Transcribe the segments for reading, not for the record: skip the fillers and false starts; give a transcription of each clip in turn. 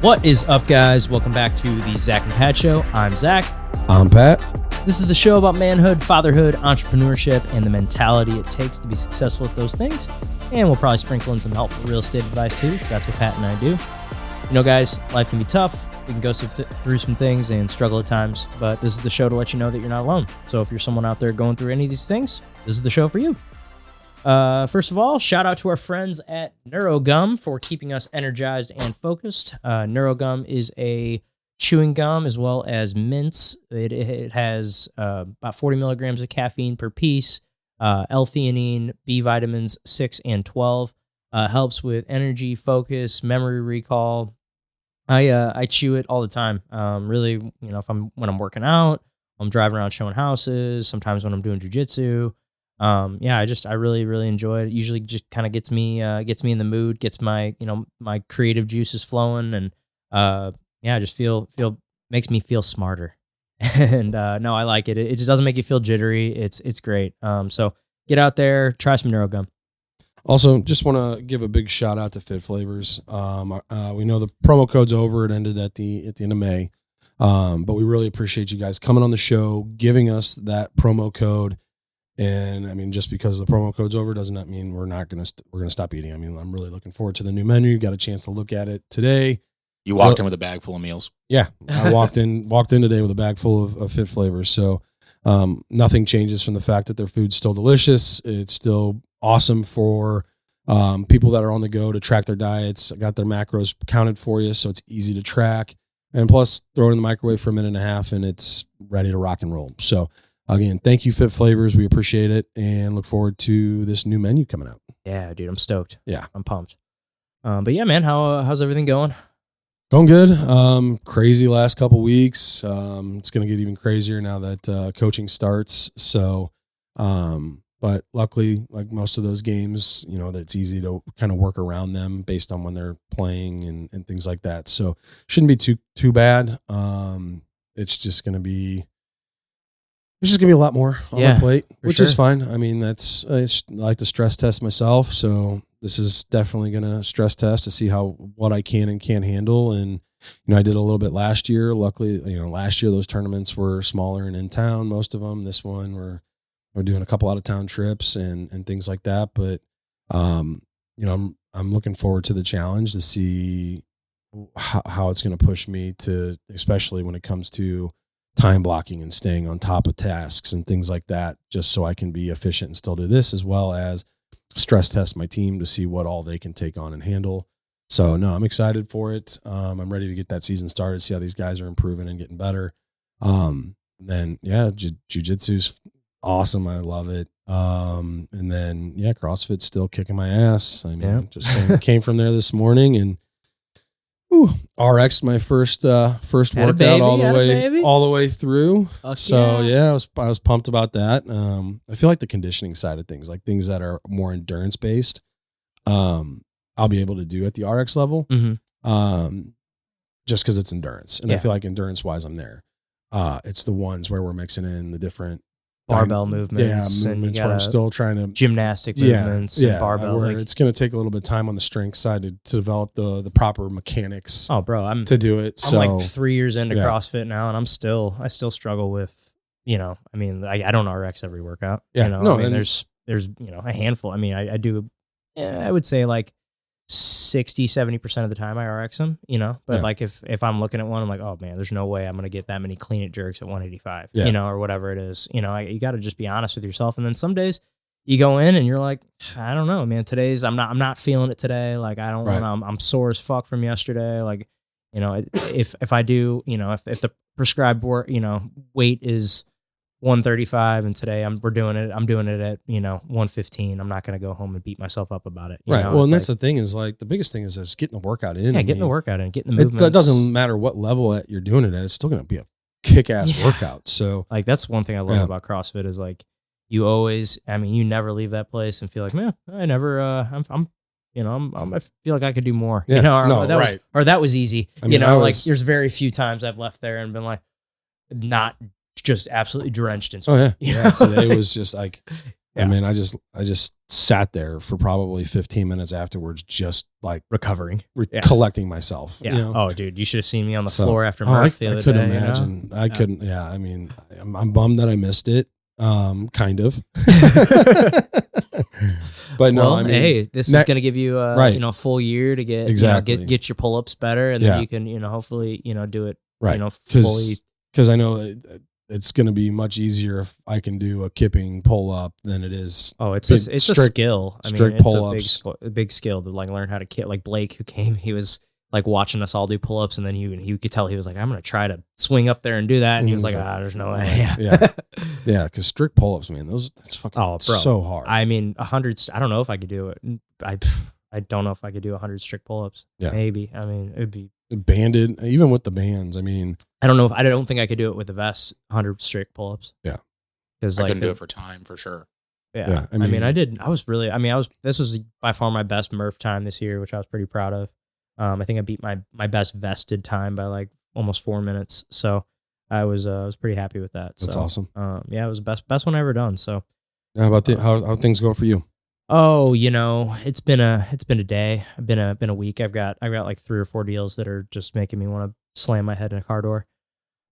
What is up, guys? Welcome back to the Zach and Pat Show. I'm Zach. I'm Pat. This is the show about manhood, fatherhood, entrepreneurship, and the mentality it takes to be successful at those things. And we'll probably sprinkle in some helpful real estate advice too, because that's what Pat and I do. You know, guys, life can be tough. We can go through some things and struggle at times, but this is the show to let you know that you're not alone. So if you're someone out there going through any of these things, this is the show for you. First of all, shout out to our friends at NeuroGum for keeping us energized and focused. NeuroGum is a chewing gum as well as mints. It has about 40 milligrams of caffeine per piece, L-theanine, B vitamins 6 and 12. Helps with energy, focus, memory recall. I chew it all the time. Really, you know, when I'm working out, I'm driving around showing houses. Sometimes when I'm doing jujitsu. I really enjoy it. It usually just kind of gets me in the mood, gets my creative juices flowing, and I just feel makes me feel smarter. And no, I like it. It just doesn't make you feel jittery. It's great. So get out there, try some NeuroGum. Also, just want to give a big shout out to Fit Flavors. We know the promo code's over. It ended at the end of May. But we really appreciate you guys coming on the show, giving us that promo code. And I mean, just because the promo code's over doesn't that mean we're going to stop eating. I mean, I'm really looking forward to the new menu. Got a chance to look at it today. You walked in with a bag full of meals. Yeah, I walked in today with a bag full of Fit Flavors. So nothing changes from the fact that their food's still delicious. It's still awesome for people that are on the go to track their diets. I got their macros counted for you, so it's easy to track. And plus, throw it in the microwave for a minute and a half, and it's ready to rock and roll. So again, thank you, Fit Flavors. We appreciate it and look forward to this new menu coming out. Yeah, dude, I'm stoked. Yeah, I'm pumped. But yeah, man, how's everything going? Going good. Crazy last couple weeks. It's going to get even crazier now that coaching starts. So, but luckily, like most of those games, you know, it's easy to kind of work around them based on when they're playing and things like that. So shouldn't be too bad. It's just going to be a lot more on my plate, which is fine. I mean, I like to stress test myself. So this is definitely going to stress test to see what I can and can't handle. And, you know, I did a little bit last year. Luckily, you know, last year those tournaments were smaller and in town, most of them. This one we're doing a couple out of town trips and things like that. But, you know, I'm looking forward to the challenge to see how it's going to push me to, especially when it comes to time blocking and staying on top of tasks and things like that, just so I can be efficient and still do this, as well as stress test my team to see what all they can take on and handle. So no, I'm excited for it. I'm ready to get that season started, see how these guys are improving and getting better. Then yeah, jiu-jitsu's awesome. I love it. And then yeah, CrossFit's still kicking my ass. I mean, just came from there this morning and RX my first workout all the way through. So yeah, I was pumped about that. I feel like the conditioning side of things, like things that are more endurance based, I'll be able to do at the RX level. Mm-hmm. Just because it's endurance, and I feel like endurance wise, I'm there. It's the ones where we're mixing in the different barbell movements, and you where I'm still trying to gymnastic movements, and barbell. Where it's going to take a little bit of time on the strength side to develop the proper mechanics. Oh, bro, to do it. I'm like 3 years into CrossFit now, and I still struggle with, you know, I mean, I don't RX every workout. Yeah, you know, no, I mean, there's you know, a handful. I mean, I do, I would say like 60-70% of the time I RX them, you know, but like if I'm looking at one, I'm like, oh man, there's no way I'm going to get that many clean and jerks at 185, you know, or whatever it is, you know, you got to just be honest with yourself. And then some days you go in and you're like, I don't know, man, I'm not feeling it today. Like I don't want I'm sore as fuck from yesterday. Like, you know, if I do, you know, if the prescribed weight is 135 and today I'm doing it at, you know, 115. I'm not going to go home and beat myself up about it. You know? Well, and that's the thing is like, the biggest thing is getting the workout in. Yeah, getting the workout in, getting the movements. It doesn't matter what level you're doing it at. It's still going to be a kick-ass workout. So like, that's one thing I love about CrossFit is like, you never leave that place and feel like, man, I never, I feel like I could do more, you know, or that was easy. I mean, you know, like there's very few times I've left there and been like, not just absolutely drenched in sweat. Oh yeah. Yeah. Today was just like, I mean, I just sat there for probably 15 minutes afterwards, just like recovering, collecting myself. Yeah. You know? Oh, dude, you should have seen me on the floor after Murph the other I couldn't day, imagine. You know? I couldn't. Yeah. I mean, I'm bummed that I missed it. Kind of. But no, I mean, hey, this is going to give you a full year to get get your pull-ups better, and then you can hopefully do it fully. Because I know it's going to be much easier if I can do a kipping pull-up than it is. Oh, it's a skill. I mean, it's a big skill to like learn how to kip. Like Blake, who came, he was like watching us all do pull-ups, and then he could tell he was like, I'm going to try to swing up there and do that, and he was like, there's no way. Yeah, because strict pull-ups, man, that's fucking so hard. I mean, 100. I don't know if I could do it. I don't know if I could do 100 strict pull-ups. Yeah, maybe. I mean, it'd be banded, even with the bands. I mean, I don't know. I don't think I could do it with the vest. 100 strict pull-ups. Yeah, because I couldn't do it for time for sure. Yeah. I mean, I did. I was really. I mean, this was by far my best Murph time this year, which I was pretty proud of. I think I beat my best vested time by like almost 4 minutes. So I was pretty happy with that. That's awesome. Yeah, it was the best one I ever done. So how about how things go for you? Oh, it's been a day. Been a week. I've got like 3 or 4 deals that are just making me want to slam my head in a car door.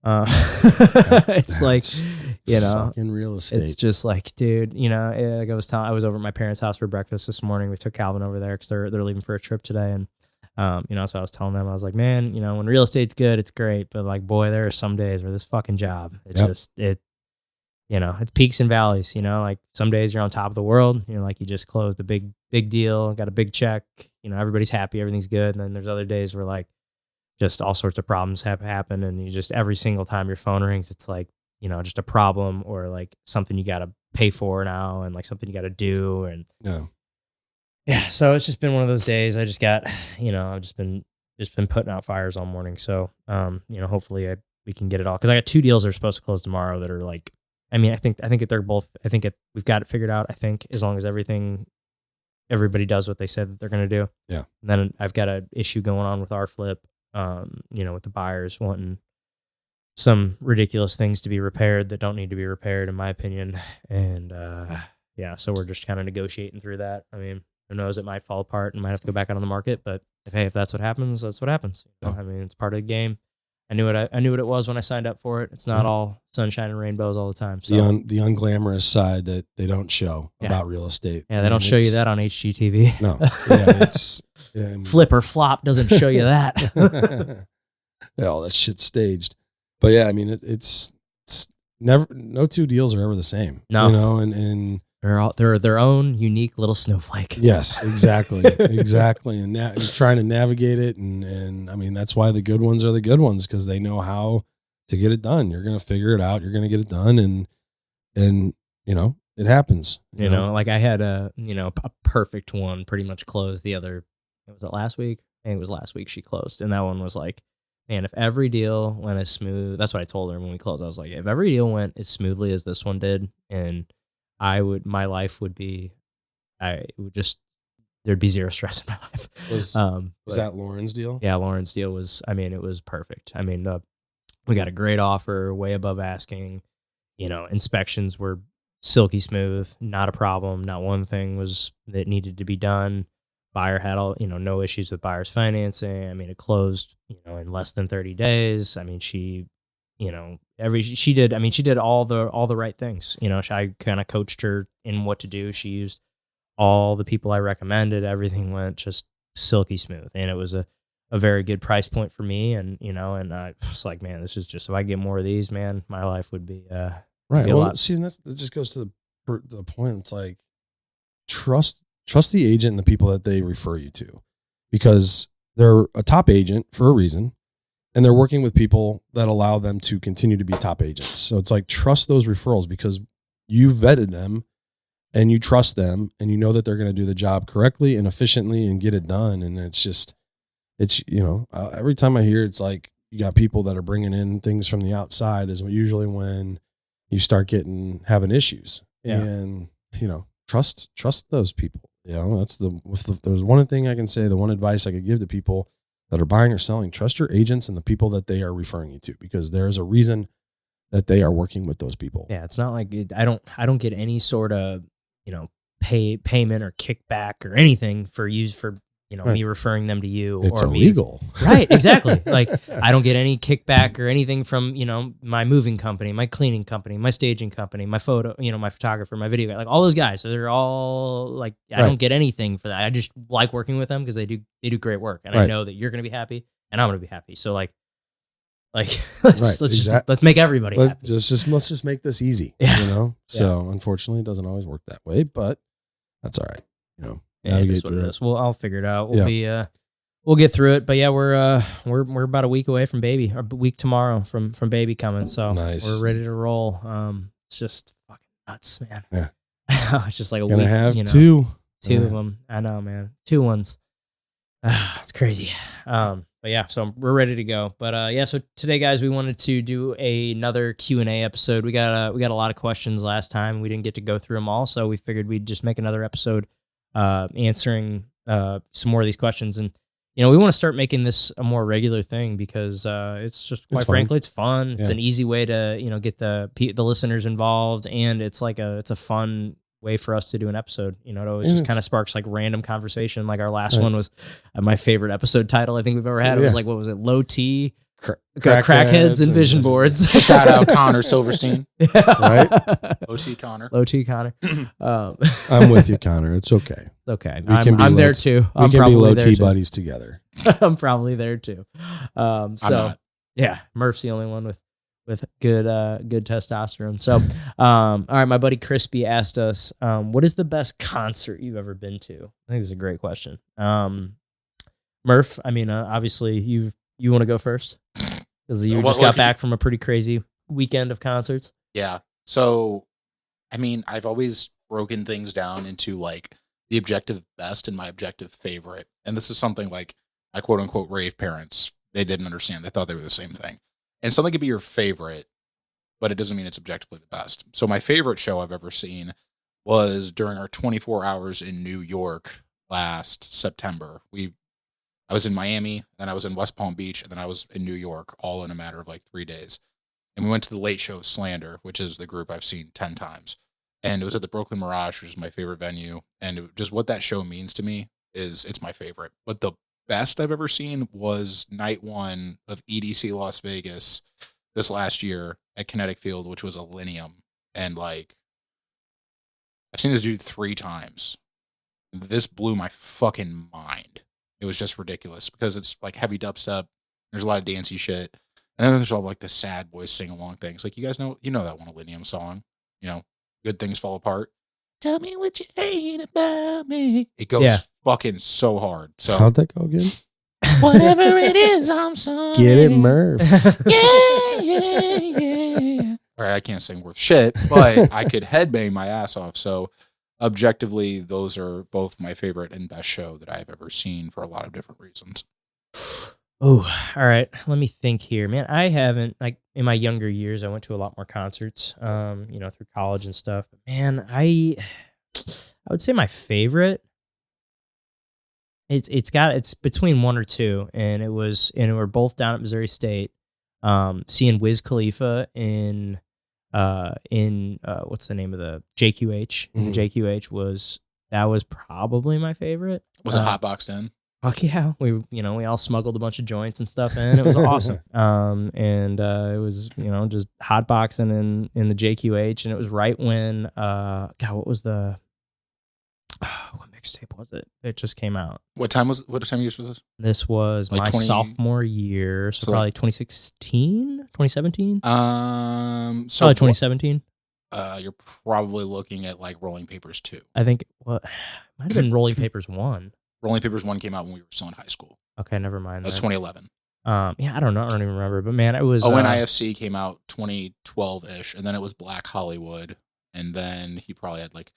It's like, fucking real estate. It's just like, dude, like I was over at my parents' house for breakfast this morning. We took Calvin over there because they're leaving for a trip today, and so I was telling them, I was like, man, when real estate's good, it's great, but like, boy, there are some days where this fucking job, it's it's peaks and valleys, like some days you're on top of the world, like you just closed a big deal, got a big check, everybody's happy, everything's good. And then there's other days where like just all sorts of problems happen. And you just, every single time your phone rings, it's like, just a problem or like something you got to pay for now and like something you got to do. And yeah, so it's just been one of those days. I just got, I've just been putting out fires all morning. So, hopefully we can get it all. Cause I got 2 deals that are supposed to close tomorrow that are like, I mean, I think they're both, we've got it figured out. I think as long as everybody does what they said that they're going to do. Yeah. And then I've got an issue going on with our flip, with the buyers wanting some ridiculous things to be repaired that don't need to be repaired, in my opinion. And, so we're just kind of negotiating through that. I mean, who knows, it might fall apart and might have to go back out on the market, but if that's what happens, that's what happens. I mean, it's part of the game. I knew what it was when I signed up for it. It's not all sunshine and rainbows all the time. So the unglamorous side that they don't show about real estate. Yeah, they don't show you that on HGTV. No. Yeah, Flip or flop doesn't show you that. Yeah, all that shit's staged. But yeah, I mean, it's never, no 2 deals are ever the same. No. And they're their own unique little snowflake. Yes, exactly. Exactly. And trying to navigate it. And I mean, that's why the good ones are the good ones, because they know how to get it done. You're going to figure it out. You're going to get it done. And it happens. You know, like I had a perfect one pretty much closed was it last week? I think it was last week she closed. And that one was like, man, if every deal went as smooth, that's what I told her when we closed. I was like, if every deal went as smoothly as this one did, and my life would be, there'd be zero stress in my life. Was that Lauren's deal? Yeah, Lauren's deal was, it was perfect. I mean, we got a great offer, way above asking. Inspections were silky smooth, not a problem. Not one thing that needed to be done. Buyer had no issues with buyer's financing. I mean, it closed, in less than 30 days. I mean, she did all the right things. I kind of coached her in what to do. She used all the people I recommended. Everything went just silky smooth, and it was a very good price point for me. And and I was like, man, this is just, if I get more of these, man, my life would be right. Well, see, and that just goes to the point. It's like trust the agent and the people that they refer you to, because they're a top agent for a reason. And they're working with people that allow them to continue to be top agents. So it's like, trust those referrals, because you vetted them and you trust them and you know that they're going to do the job correctly and efficiently and get it done. And every time I hear, it's like, you got people that are bringing in things from the outside is usually when you start having issues. Yeah. And, trust those people. That's there's one thing I can say, the one advice I could give to people that are buying or selling: trust your agents and the people that they are referring you to, because there's a reason that they are working with those people. Yeah, it's not like I don't get any sort of payment or kickback or anything for me referring them to you. It's or illegal. Right, exactly. Like I don't get any kickback or anything from, my moving company, my cleaning company, my staging company, my my photographer, my video guy, like all those guys. So they're all like, I don't get anything for that. I just like working with them because they do great work. And I know that you're going to be happy and I'm going to be happy. So let's make everybody happy. Let's just make this easy, So unfortunately it doesn't always work that way, but that's all right. Navigate through it. Well, I'll figure it out. We'll get through it. But yeah, we're about a week away from baby, or a week tomorrow from baby coming. So nice. We're ready to roll. It's just fucking nuts, man. Yeah. It's just like a Gonna week. have two of them. I know, man. 2 ones. It's crazy. But yeah, so we're ready to go. But so today, guys, we wanted to do another Q&A episode. We got a lot of questions last time. We didn't get to go through them all, so we figured we'd just make another episode answering some more of these questions. And we want to start making this a more regular thing because it's just quite frankly it's fun. It's an easy way to get the listeners involved, and it's a fun way for us to do an episode. It always just kind of sparks like random conversation. Like our last one was my favorite episode title I think we've ever had. It was like, what was it? Low T. Crackheads and vision boards. Shout out Connor Silverstein. Right? Low T Connor. I'm with you, Connor. It's okay. Okay. I'm there too. We can be low T buddies together. I'm probably there too. Murph's the only one with good testosterone. So, all right, my buddy Crispy asked us, what is the best concert you've ever been to? I think this is a great question. Murph, I mean, obviously you want to go first? Because you just got back from a pretty crazy weekend of concerts. Yeah. So, I mean, I've always broken things down into like the objective best and my objective favorite. And this is something like my quote unquote rave parents, they didn't understand. They thought they were the same thing. And something could be your favorite, but it doesn't mean it's objectively the best. So my favorite show I've ever seen was during our 24 hours in New York last September. I was in Miami, then I was in West Palm Beach, and then I was in New York, all in a matter of like 3 days. And we went to the Late Show Slander, which is the group I've seen 10 times. And it was at the Brooklyn Mirage, which is my favorite venue. And just what that show means to me is it's my favorite. But the best I've ever seen was night 1 of EDC Las Vegas this last year at Kinetic Field, which was a Lineum. And like, I've seen this dude 3 times. This blew my fucking mind. It was just ridiculous because it's like heavy dubstep. There's a lot of dancey shit. And then there's all like the sad boys sing along things. Like, you guys know that one Millennium song, Good Things Fall Apart. Tell me what you hate about me. It goes fucking so hard. So how'd that go again? Whatever it is, I'm sorry. Get it, Murph. Yeah. All right, I can't sing worth shit, but I could headbang my ass off. So objectively, those are both my favorite and best show that I've ever seen for a lot of different reasons. Oh, all right. Let me think here, man. I haven't, like, in my younger years, I went to a lot more concerts, through college and stuff. But man, I would say my favorite. It's between 1 or 2, and we're both down at Missouri State, seeing Wiz Khalifa in what's the name of the JQH? Mm-hmm. JQH was probably my favorite. Was it hotboxed in? Fuck yeah. We all smuggled a bunch of joints and stuff in. It was awesome. It was, just hotboxing in the JQH, and it was right when, what was what mixtape was it? It just came out. What time of year was this? This was like my sophomore year, so probably 2016, 2017. So probably 2017. You're probably looking at like Rolling Papers 2. I think might have been Rolling Papers 1. Rolling Papers 1 came out when we were still in high school. Okay, never mind. That was 2011. I don't know. I don't even remember. But man, it was. IFC came out 2012-ish, and then it was Black Hollywood, and then he probably had like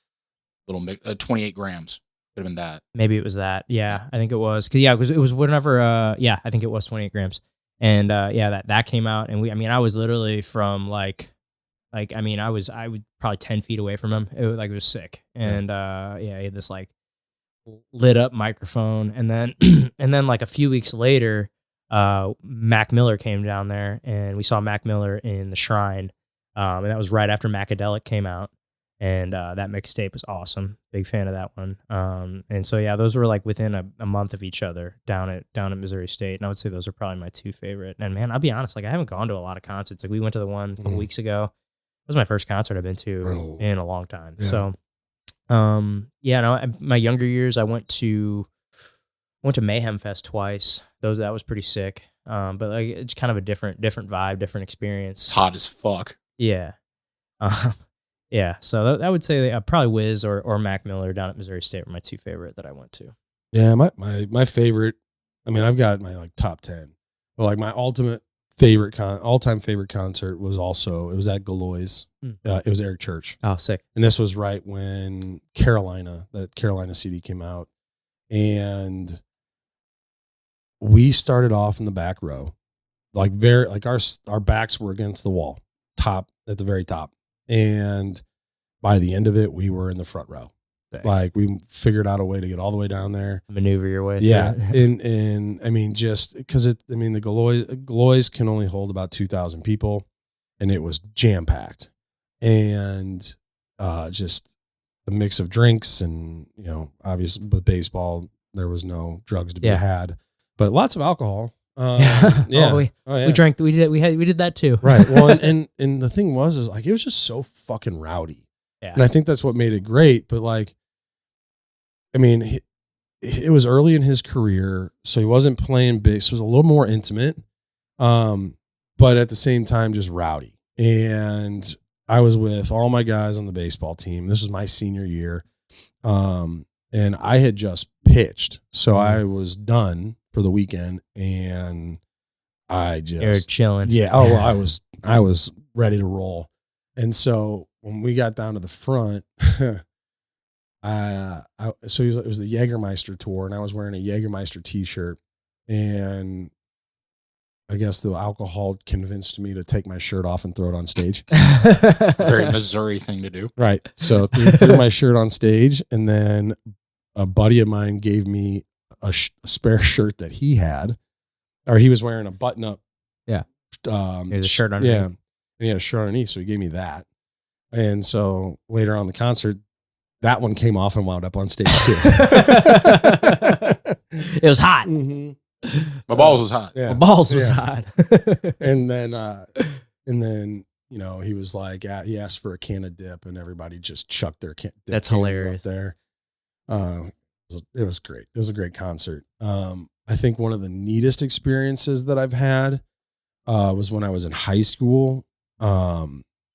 little 28 grams. Could have been that. Maybe it was that. Yeah, I think it was. Because it was whenever. I think it was 28 grams, and that came out, and I was literally from I was probably 10 feet away from him. It was sick, and he had this like lit up microphone, and then like a few weeks later, Mac Miller came down there, and we saw Mac Miller in the Shrine, and that was right after Macadelic came out, And that mixtape was awesome. Big fan of that one. And so yeah, those were like within a month of each other down at Missouri State. And I would say those are probably my two favorite. And man, I'll be honest, like I haven't gone to a lot of concerts. Like we went to the one a couple weeks ago. It was my first concert I've been to in a long time. Yeah. So yeah, no, my younger years I went to Mayhem Fest twice. That was pretty sick. But like it's kind of a different vibe, different experience. It's hot as fuck. Yeah. Yeah. So I would say probably Wiz or Mac Miller down at Missouri State were my two favorite that I went to. Yeah, my favorite. I mean, I've got my like top 10, but like my ultimate favorite all-time favorite concert was at Galois. It was Eric Church. Oh, sick. And this was right when that Carolina CD came out. And we started off in the back row, like our backs were against the wall, top at the very top. And by the end of it, we were in the front row. Dang. Like we figured out a way to get all the way down there, Maneuver your way. Yeah. Through. and I mean, just because the Galois can only hold about 2,000 people, and it was jam packed, and just the mix of drinks, and obviously with baseball there was no drugs to be had, but lots of alcohol. Yeah. We drank. We did that too. Right. Well, and the thing is like it was just so fucking rowdy. Yeah. And I think that's what made it great. But like, I mean, it was early in his career, so he wasn't playing big. So it was a little more intimate, but at the same time, just rowdy. And I was with all my guys on the baseball team. This was my senior year, and I had just pitched, so I was done for the weekend, and you're chilling. Yeah. Oh, well, I was ready to roll, and so when we got down to the front. So it was the Jägermeister tour, and I was wearing a Jägermeister t-shirt, and I guess the alcohol convinced me to take my shirt off and throw it on stage. Very Missouri thing to do. Right. So threw my shirt on stage, and then a buddy of mine gave me a spare shirt that he had, or he was wearing a button-up. Yeah. There's a shirt underneath. Yeah. And he had a shirt underneath, so he gave me that. And so later on in the concert, that one came off and wound up on stage too. It was hot. Mm-hmm. My balls was hot. Yeah. My balls was hot. and then he was like, he asked for a can of dip, and everybody just chucked their dip. That's hilarious. Up there. It was great. It was a great concert. I think one of the neatest experiences that I've had was when I was in high school.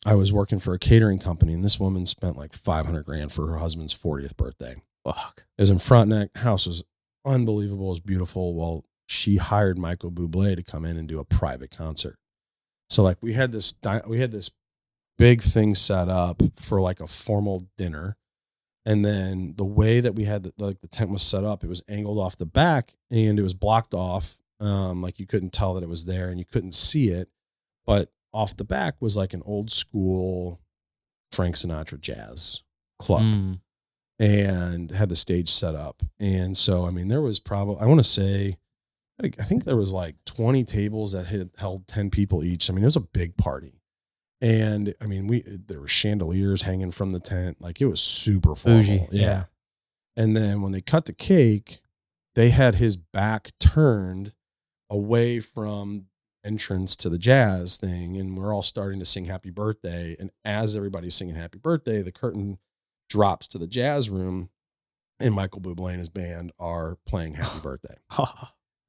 I was working for a catering company, and this woman spent like $500,000 for her husband's 40th birthday. Fuck. It was in Frontenac. House was unbelievable. It was beautiful. Well, she hired Michael Buble to come in and do a private concert. So like we had this big thing set up for like a formal dinner. And then the way that we had the tent was set up, it was angled off the back, and it was blocked off. Like you couldn't tell that it was there, and you couldn't see it, but off the back was like an old school Frank Sinatra jazz club, and had the stage set up. And so, I mean, there was probably, I want to say, I think there was like 20 tables that had held 10 people each. I mean, it was a big party. And I mean, there were chandeliers hanging from the tent. Like it was super formal. Bougie. Yeah. And then when they cut the cake, they had his back turned away from entrance to the jazz thing, and we're all starting to sing happy birthday, and as everybody's singing happy birthday, the curtain drops to the jazz room, and Michael Buble and his band are playing happy birthday.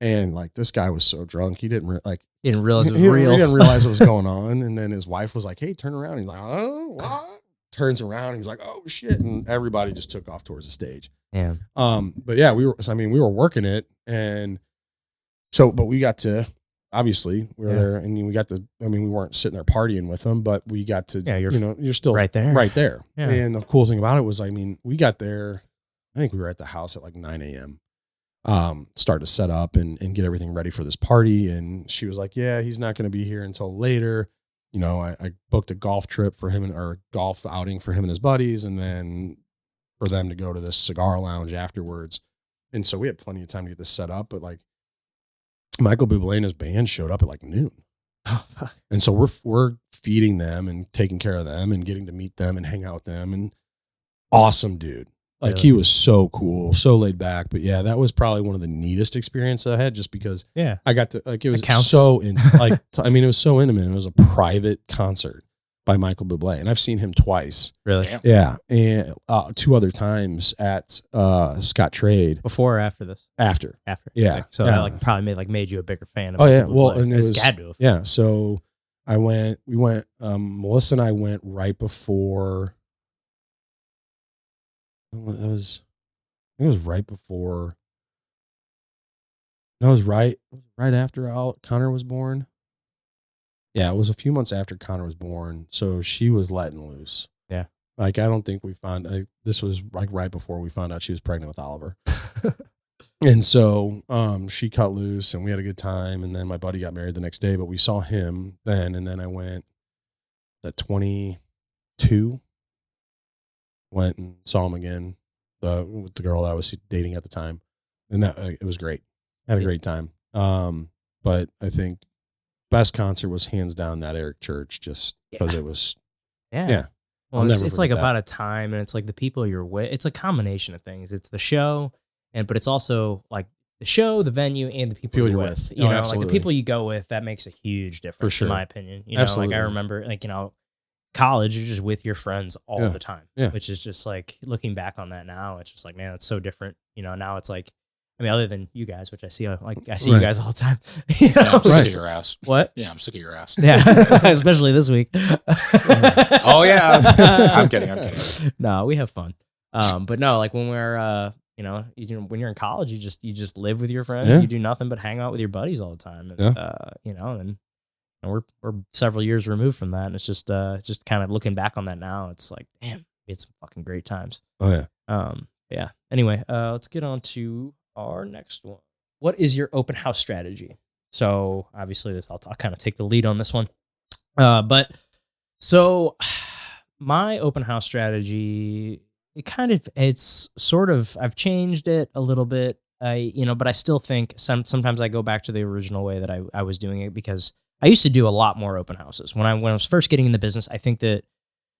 And like this guy was so drunk, he didn't realize it was real. He didn't realize what was going on. And then his wife was like, "Hey, turn around." He's like, "Oh, what?" Turns around, and he's like, "Oh shit!" And everybody just took off towards the stage. Yeah. But yeah, we were working it, and so, but we got to. Obviously, we were there, and we weren't sitting there partying with them, but we got to, you're still right there. Yeah. And the cool thing about it was, I mean, we got there, I think we were at the house at like 9 a.m., start to set up and get everything ready for this party. And she was like, yeah, he's not going to be here until later. I booked a golf trip for him or golf outing for him and his buddies, and then for them to go to this cigar lounge afterwards. And so we had plenty of time to get this set up, but like, Michael Buble and his band showed up at like noon. And so we're feeding them and taking care of them and getting to meet them and hang out with them. And awesome dude. Like he was so cool, so laid back. But yeah, that was probably one of the neatest experiences I had, just because I got to, like, it was so like, I mean, it was so intimate. It was a private concert by Michael Buble, and I've seen him twice. Really? Yeah. And 2 other times at Scott Trade. Before or after this? After. Yeah. Like, so that probably made you a bigger fan of Michael Buble. Well, and it was, had to have. Yeah. So we went, Melissa and I went right before. It was right before. No, it was right after Connor was born. Yeah, it was a few months after Connor was born, so she was letting loose. Yeah, like I don't think we found this was like right before we found out she was pregnant with Oliver, and so she cut loose, and we had a good time. And then my buddy got married the next day, but we saw him then, and then I went at 22. Went and saw him again, with the girl that I was dating at the time, and that it was great. Had a great time. But I think best concert was hands down that Eric Church, just because it was. Yeah. Well, it's like about a time, and it's like the people you're with. It's a combination of things. It's the show, but it's also like the show, the venue, and the people you're with. You know, absolutely. Like the people you go with, that makes a huge difference, for sure, in my opinion. You know, absolutely. Like I remember, like, you know, college, you're just with your friends all the time, which is just like, looking back on that now, it's just like, man, it's so different. You know, now it's like, I mean, other than you guys, which I see you guys all the time. You know? I'm sick of your ass. What? Yeah, I'm sick of your ass. Yeah, especially this week. Oh yeah, I'm kidding. No, we have fun. But no, like when we're, you know, when you're in college, you just live with your friends. Yeah. You do nothing but hang out with your buddies all the time. And, you know, and we're several years removed from that, and it's just kind of looking back on that now. It's like, damn, we had some fucking great times. Oh yeah. Yeah. Anyway, let's get on to our next one. What is your open house strategy? So obviously I'll kind of take the lead on this one. But so my open house strategy, it's sort of, I've changed it a little bit. But I still think sometimes I go back to the original way that I was doing it, because I used to do a lot more open houses when I was first getting in the business. I think that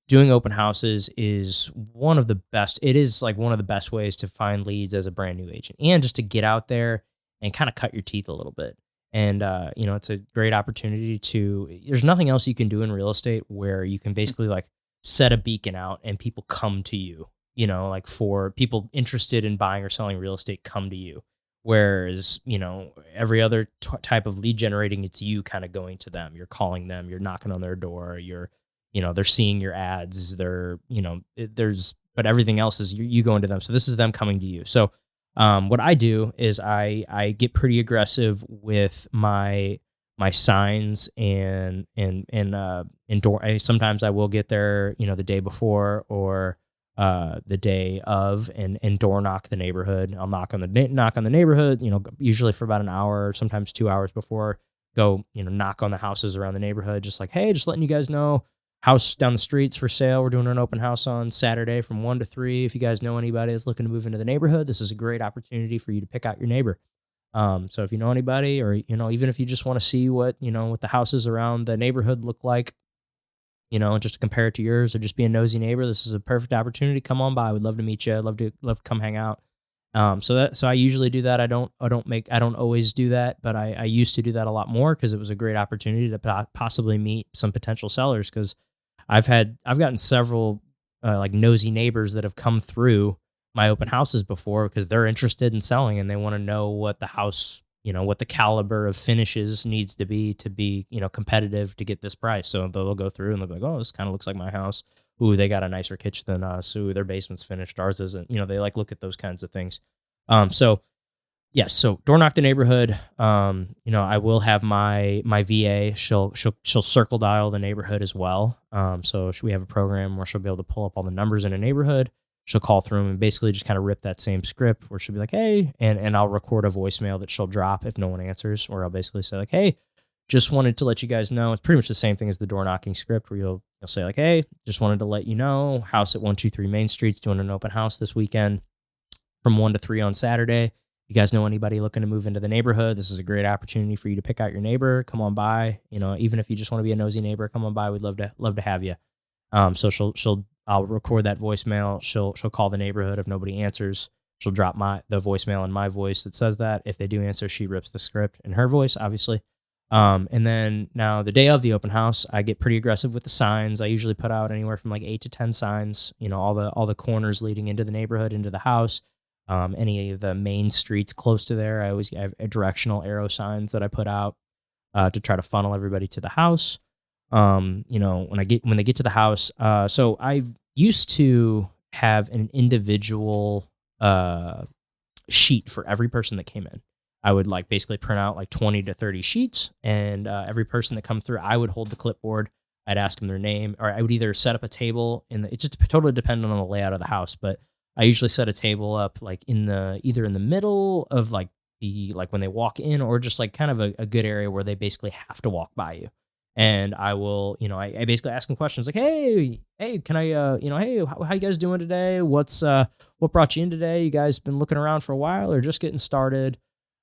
doing open houses is one of the best. It is like one of the best ways to find leads as a brand new agent, and just to get out there and kind of cut your teeth a little bit. And, you know, it's a great opportunity there's nothing else you can do in real estate where you can basically like set a beacon out and people come to you, you know, like for people interested in buying or selling real estate come to you. Whereas, you know, every other type of lead generating, it's you kind of going to them. You're calling them, you're knocking on their door, they're seeing your ads, but everything else is you going to them. So this is them coming to you. So what I do is I get pretty aggressive with my signs and door. Sometimes I will get there, you know, the day before or the day of, and door knock the neighborhood. I'll knock on the neighborhood, you know, usually for about an hour, sometimes 2 hours before. Go, you know, knock on the houses around the neighborhood, just like, hey, just letting you guys know, house down the street's for sale. We're doing an open house on Saturday from 1 to 3. If you guys know anybody that's looking to move into the neighborhood, this is a great opportunity for you to pick out your neighbor. So if you know anybody, or, you know, even if you just want to see what the houses around the neighborhood look like, you know, just to compare it to yours, or just be a nosy neighbor, this is a perfect opportunity. Come on by. We'd love to meet you. I'd love to come hang out. So I usually do that. I don't always do that, but I used to do that a lot more, because it was a great opportunity to possibly meet some potential sellers. Because I've gotten several like nosy neighbors that have come through my open houses before, because they're interested in selling and they want to know what the house, you know, what the caliber of finishes needs to be, you know, competitive to get this price. So they'll go through and they'll be like, oh, this kind of looks like my house. Ooh, they got a nicer kitchen than us. Ooh, their basement's finished, ours isn't. You know, they like look at those kinds of things. So yes, so door knock the neighborhood. You know, I will have my VA. She'll circle dial the neighborhood as well. So we have a program where she'll be able to pull up all the numbers in a neighborhood. She'll call through them and basically just kind of rip that same script, where she'll be like, hey, and I'll record a voicemail that she'll drop if no one answers, or I'll basically say like, hey, just wanted to let you guys know. It's pretty much the same thing as the door knocking script, where you'll say like, hey, just wanted to let you know, house at 123 Main Street's doing an open house this weekend from 1 to 3 on Saturday. you guys know anybody looking to move into the neighborhood, this is a great opportunity for you to pick out your neighbor. Come on by. Even if you just want to be a nosy neighbor, come on by. We'd love to have you. So I'll record that voicemail. She'll call the neighborhood. If nobody answers, she'll drop the voicemail in my voice that says that. If they do answer, she rips the script in her voice, obviously. And then now the day of the open house, I get pretty aggressive with the signs. I usually put out anywhere from like 8 to 10 signs, all the corners leading into the neighborhood, into the house. Any of the main streets close to there, I always have a directional arrow signs that I put out to try to funnel everybody to the house. When they get to the house, so I used to have an individual sheet for every person that came in. I would like basically print out like 20 to 30 sheets, and every person that come through, I would hold the clipboard. I'd ask them their name, or I would either set up a table it just totally depended on the layout of the house, but I usually set a table up like either in the middle of like when they walk in, or just like kind of a good area where they basically have to walk by you. And I will, I basically ask them questions like, hey, can I, hey, how you guys doing today? What brought you in today? You guys been looking around for a while or just getting started?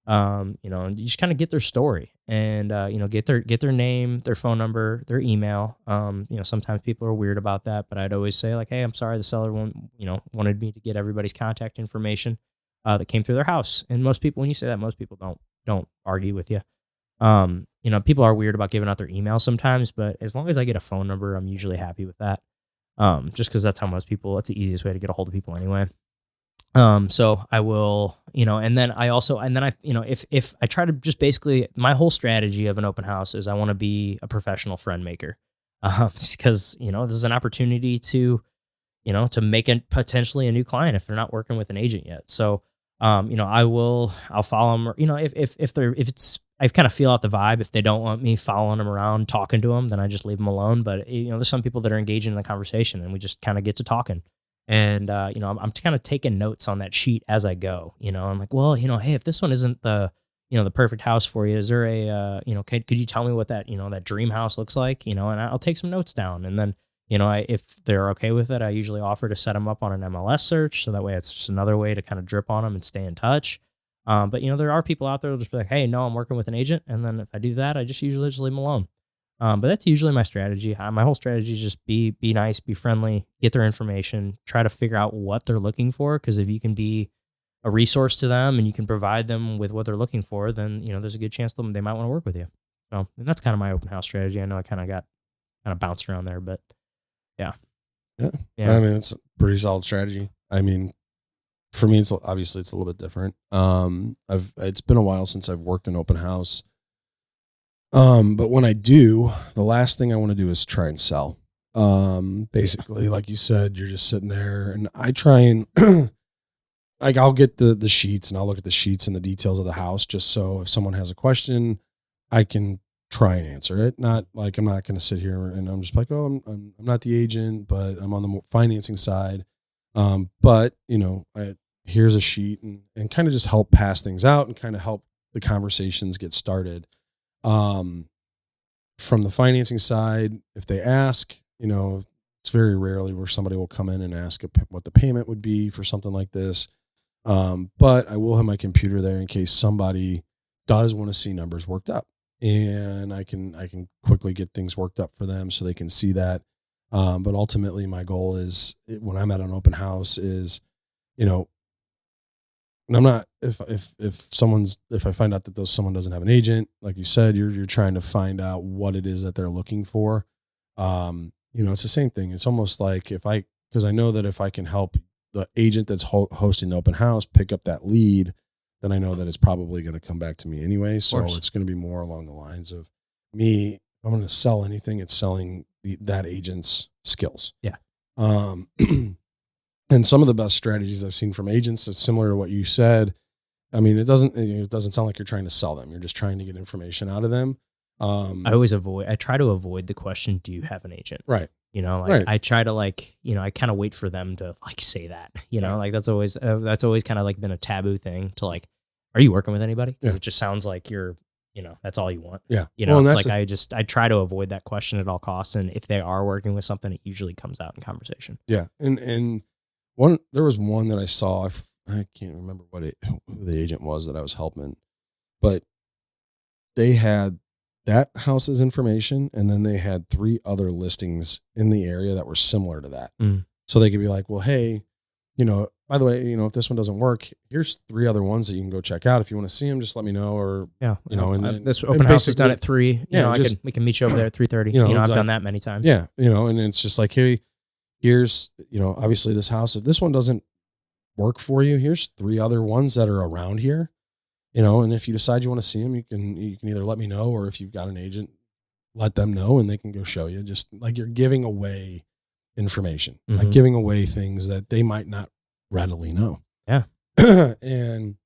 And you just kind of get their story and, get their name, their phone number, their email. Sometimes people are weird about that, but I'd always say like, hey, I'm sorry, the seller wanted me to get everybody's contact information, that came through their house. And most people, when you say that, most people don't argue with you. People are weird about giving out their email sometimes, but as long as I get a phone number, I'm usually happy with that. Just because that's the easiest way to get a hold of people anyway. So I will, and then I if I try to just basically, my whole strategy of an open house is I want to be a professional friend maker. Because, this is an opportunity to make potentially a new client if they're not working with an agent yet. So, I'll follow them, if I kind of feel out the vibe. If they don't want me following them around, talking to them, then I just leave them alone. But, there's some people that are engaging in the conversation and we just kind of get to talking. And, I'm kind of taking notes on that sheet as I go, I'm like, well, hey, if this one isn't the perfect house for you, is there a, could you tell me what that, that dream house looks like, and I'll take some notes down. And then, if they're okay with it, I usually offer to set them up on an MLS search. So that way it's just another way to kind of drip on them and stay in touch. But there are people out there that'll just be like, hey, no, I'm working with an agent. And then if I do that, I just usually just leave them alone. But that's usually my strategy. My whole strategy is just be nice, be friendly, get their information, try to figure out what they're looking for. Because if you can be a resource to them and you can provide them with what they're looking for, then, there's a good chance they might want to work with you. So, and that's kind of my open house strategy. I know I kind of bounced around there, but yeah. I mean, it's a pretty solid strategy. I mean, for me, it's obviously a little bit different. It's been a while since I've worked an open house. But when I do, the last thing I want to do is try and sell. Basically, like you said, you're just sitting there, and I try and like I'll get the sheets and I'll look at the sheets and the details of the house, just so if someone has a question, I can try and answer it. Not like I'm not going to sit here and I'm just like, oh, I'm not the agent, but I'm on the financing side. But here's a sheet and kind of just help pass things out and kind of help the conversations get started. From the financing side, if they ask, it's very rarely where somebody will come in and ask what the payment would be for something like this. But I will have my computer there in case somebody does want to see numbers worked up, and I can quickly get things worked up for them so they can see that. But ultimately my goal is when I'm at an open house is, and I'm not, if I find out that someone doesn't have an agent, like you said, you're trying to find out what it is that they're looking for. It's the same thing. It's almost like because I know that if I can help the agent that's hosting the open house pick up that lead, then I know that it's probably going to come back to me anyway. So it's going to be more along the lines of me. If I'm going to sell anything, it's selling that agent's skills. Yeah. And some of the best strategies I've seen from agents is similar to what you said. I mean, it doesn't sound like you're trying to sell them. You're just trying to get information out of them. I try to avoid the question, do you have an agent? Right. Right. I try to I kind of wait for them to say that, like that's always kind of like been a taboo thing to like, are you working with anybody? Because it just sounds like you're, that's all you want. Yeah. It's like I try to avoid that question at all costs. And if they are working with something, it usually comes out in conversation. Yeah. And there was one that I saw, I can't remember who the agent was that I was helping, but they had that house's information, and then they had 3 other listings in the area that were similar to that. So they could be like, well, hey, by the way, if this one doesn't work, here's 3 other ones that you can go check out. If you want to see them, just let me know. Or and this open house is done at 3. We can meet you over there at 3:30. I've like, done that many times. Yeah, and it's just like, hey, here's obviously this house. If this one doesn't work for you, here's 3 other ones that are around here. And if you decide you want to see them, you can either let me know, or if you've got an agent, let them know and they can go show you. Just like you're giving away information, like giving away things that they might not readily know. Yeah. and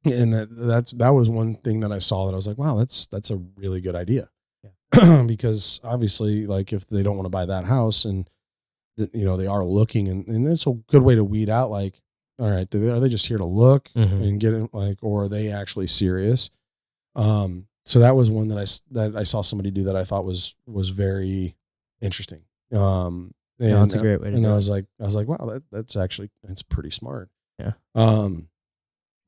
that was one thing that I saw that I was like, wow, that's a really good idea. Yeah. Because obviously, like, if they don't want to buy that house and they are looking, and it's a good way to weed out, like, all right, are they just here to look and get it, like, or are they actually serious? So that was one that I saw somebody do that I thought was very interesting. And that's a great way to do it. I was like, wow, that's pretty smart. Yeah.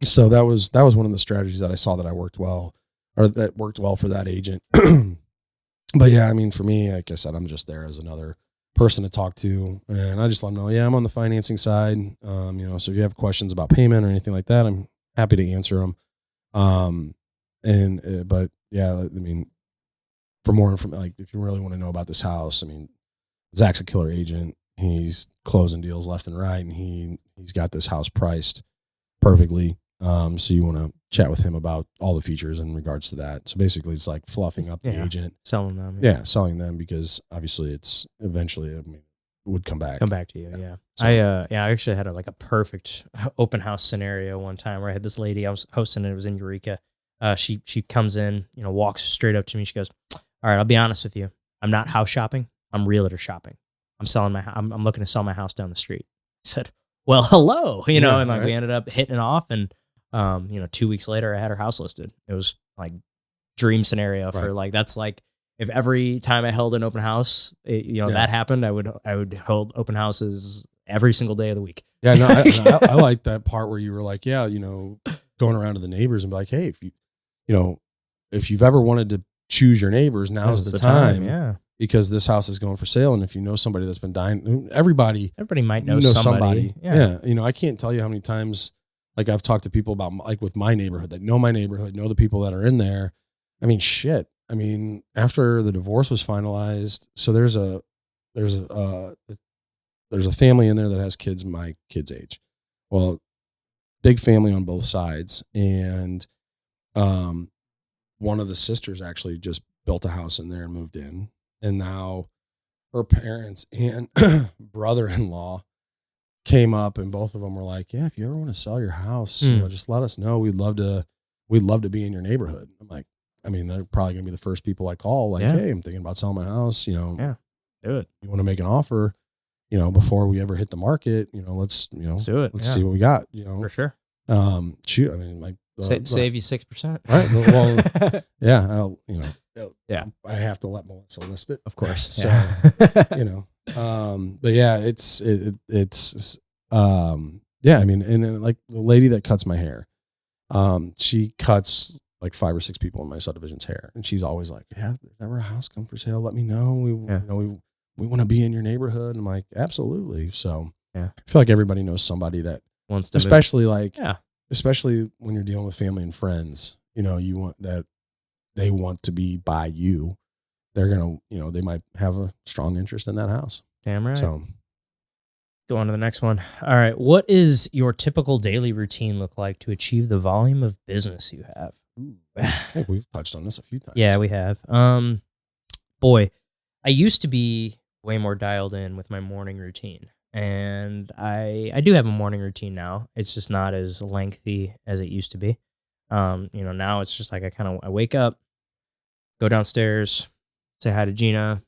So that was one of the strategies that I saw that worked well for that agent. But yeah, I mean, for me, like I said, I'm just there as another person to talk to, and I just let them know, I'm on the financing side. So if you have questions about payment or anything like that, I'm happy to answer them. But yeah, I mean, for more information, like, if you really want to know about this house, I mean, Zach's a killer agent. He's closing deals left and right, and he's got this house priced perfectly. So you want to chat with him about all the features in regards to that. So basically, it's like fluffing up the agent, selling them. Yeah, selling them, because obviously it's eventually, it would come back to you. Yeah. So, I actually had a perfect open house scenario one time where I had this lady I was hosting, and it was in Eureka. She comes in, walks straight up to me. She goes, "All right, I'll be honest with you. I'm not house shopping. I'm realtor shopping. I'm looking to sell my house down the street." I said, "Well, hello," and right. we ended up hitting it off, and 2 weeks later I had her house listed. It was like dream scenario for that's like, if every time I held an open house, that happened, I would hold open houses every single day of the week. Yeah, no, I like that part where you were like, going around to the neighbors and be like, hey, if you've ever wanted to choose your neighbors, now's the time. Yeah. Because this house is going for sale, and if you know somebody that's been dying, everybody might know somebody. Yeah. I can't tell you how many times, like, I've talked to people about, like, with my neighborhood, that know my neighborhood, know the people that are in there. I mean, shit. I mean, after the divorce was finalized, so there's a family in there that has kids my kid's age. Well, big family on both sides, and one of the sisters actually just built a house in there and moved in. And now her parents and brother-in-law came up, and both of them were like, yeah, if you ever want to sell your house, just let us know. We'd love to be in your neighborhood. I'm like, I mean, they're probably going to be the first people I call, like, hey, I'm thinking about selling my house. Do it. You want to make an offer, before we ever hit the market, let's do it. Let's see what we got, For sure. Shoot. I mean, like, save you 6%. Right. Well, yeah, I have to let Melissa list it, of course. So, but yeah, it's I mean, and then, like, the lady that cuts my hair, she cuts like 5 or 6 people in my subdivision's hair, and she's always like, yeah, if there's ever a house come for sale, let me know. We want to be in your neighborhood. And I'm like, absolutely. So I feel like everybody knows somebody that wants to, especially especially when you're dealing with family and friends, you want that they want to be by you. They're going to, they might have a strong interest in that house. Damn right. So go on to the next one. All right. What is your typical daily routine look like to achieve the volume of business you have? I think we've touched on this a few times. Yeah, we have. Boy, I used to be way more dialed in with my morning routine. And I do have a morning routine now. It's just not as lengthy as it used to be. Now it's just like I wake up, go downstairs, say hi to Gina,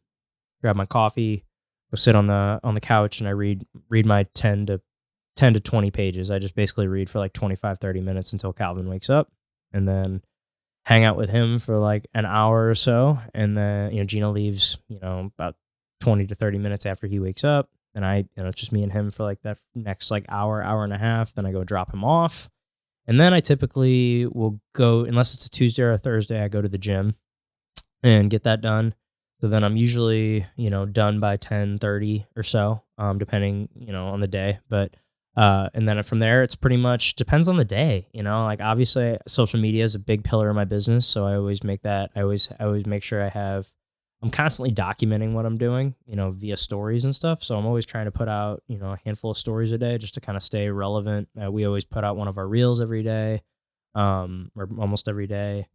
grab my coffee, go sit on the couch, and I read my 10 to 20 pages. I just basically read for like 25, 30 minutes until Calvin wakes up, and then hang out with him for like an hour or so. And then, Gina leaves, about 20 to 30 minutes after he wakes up. and it's just me and him for like that next like hour and a half. Then I go drop him off. And then I typically will go, unless it's a Tuesday or a Thursday, I go to the gym and get that done. So then I'm usually, done by 10:30 or so, depending, on the day. But and then from there, it's pretty much depends on the day. Like obviously, social media is a big pillar of my business, so I always make that. I always make sure I'm constantly documenting what I'm doing, via stories and stuff. So I'm always trying to put out, a handful of stories a day just to kind of stay relevant. We always put out one of our reels every day, or almost every day.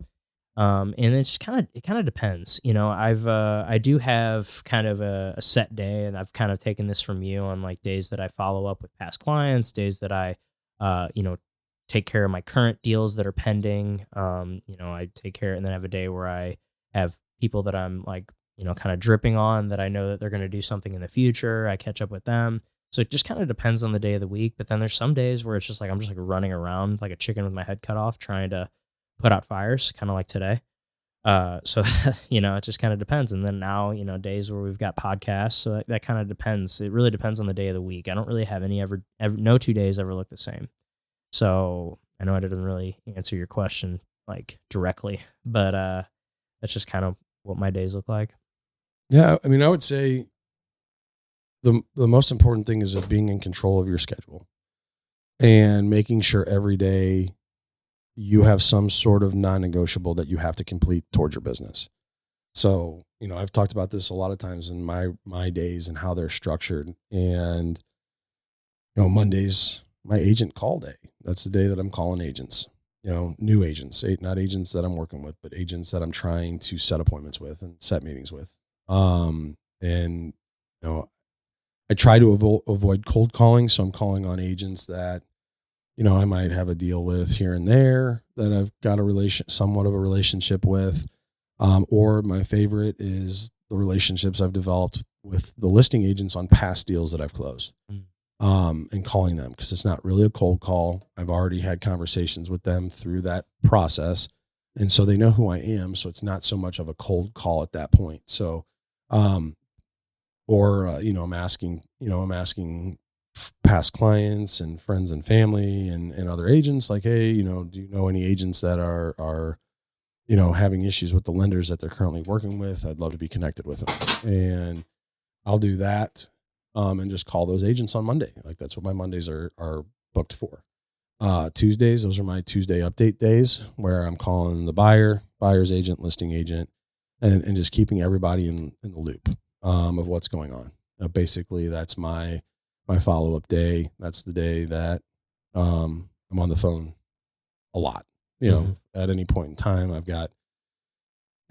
And it kind of depends, I do have kind of a set day, and I've kind of taken this from you on like days that I follow up with past clients, days that I, take care of my current deals that are pending. I take care, and then I have a day where I have people that I'm like, kind of dripping on that I know that they're going to do something in the future. I catch up with them. So it just kind of depends on the day of the week. But then there's some days where it's just like, I'm just like running around like a chicken with my head cut off, trying to put out fires, kind of like today. So, it just kind of depends. And then now, days where we've got podcasts, so that kind of depends. It really depends on the day of the week. I don't really have any no 2 days ever look the same. So I know I didn't really answer your question like directly, but, that's just kind of what my days look like. Yeah. I mean, I would say the most important thing is being in control of your schedule and making sure every day you have some sort of non-negotiable that you have to complete towards your business. So, I've talked about this a lot of times in my days and how they're structured. And, Monday's my agent call day. That's the day that I'm calling agents, new agents, not agents that I'm working with, but agents that I'm trying to set appointments with and set meetings with. And, I try to avoid cold calling. So I'm calling on agents that, I might have a deal with here and there that I've got somewhat of a relationship with. Or my favorite is the relationships I've developed with the listing agents on past deals that I've closed. And calling them, because it's not really a cold call. I've already had conversations with them through that process. And so they know who I am. So it's not so much of a cold call at that point. So, I'm asking past clients and friends and family and other agents like, hey, do you know any agents that are having issues with the lenders that they're currently working with? I'd love to be connected with them. And I'll do that. And just call those agents on Monday. Like that's what my Mondays are booked for. Tuesdays, those are my Tuesday update days where I'm calling the buyer's agent, listing agent, and just keeping everybody in the loop, of what's going on. Basically that's my follow-up day. That's the day that, I'm on the phone a lot, at any point in time. I've got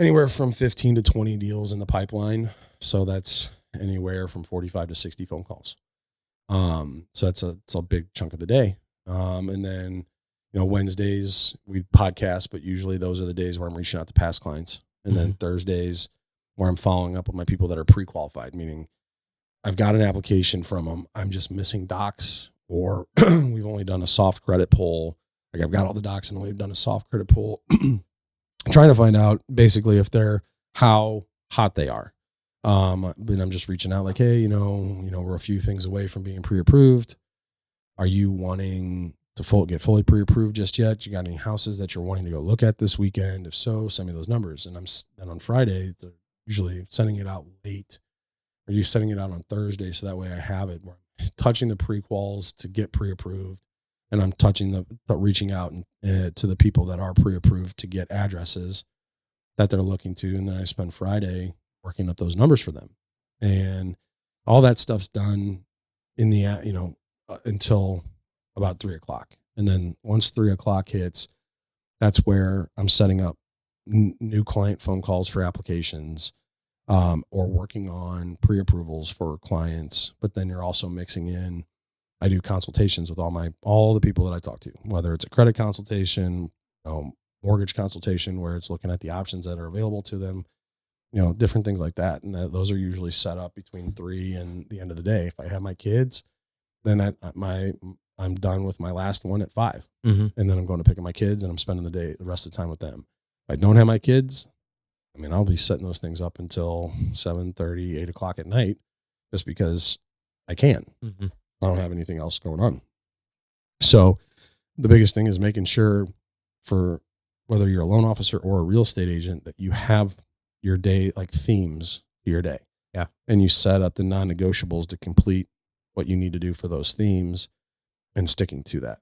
anywhere from 15 to 20 deals in the pipeline. So that's anywhere from 45 to 60 phone calls. So it's a big chunk of the day. And then, Wednesdays we podcast, but usually those are the days where I'm reaching out to past clients. And then Thursdays where I'm following up with my people that are pre-qualified, meaning I've got an application from them. I'm just missing docs, or we've only done a soft credit pull. Like I've got all the docs and we've done a soft credit pull. I'm trying to find out basically how hot they are. But I'm just reaching out like, hey, we're a few things away from being pre-approved. Are you wanting to get fully pre-approved just yet? You got any houses that you're wanting to go look at this weekend? If so, send me those numbers. And then on Friday, they're usually sending it out late, or you sending it out on Thursday. So that way I have it where I'm touching the pre-quals to get pre-approved. And I'm reaching out to the people that are pre-approved to get addresses that they're looking to. And then I spend Friday working up those numbers for them, and all that stuff's done in the, until about 3:00. And then once 3:00 hits, that's where I'm setting up new client phone calls for applications, or working on pre-approvals for clients. But then you're also mixing in, I do consultations with all the people that I talk to, whether it's a credit consultation, mortgage consultation, where it's looking at the options that are available to them, different things like that. And those are usually set up between 3 and the end of the day. If I have my kids, then I'm done with my last one at 5. And then I'm going to pick up my kids and I'm spending the rest of the time with them. If I don't have my kids, I'll be setting those things up until 7:30, 8:00 at night, just because I can. Mm-hmm. I don't have anything else going on. So the biggest thing is making sure, for whether you're a loan officer or a real estate agent, that you have your day, like themes to your day. Yeah. And you set up the non-negotiables to complete what you need to do for those themes and sticking to that.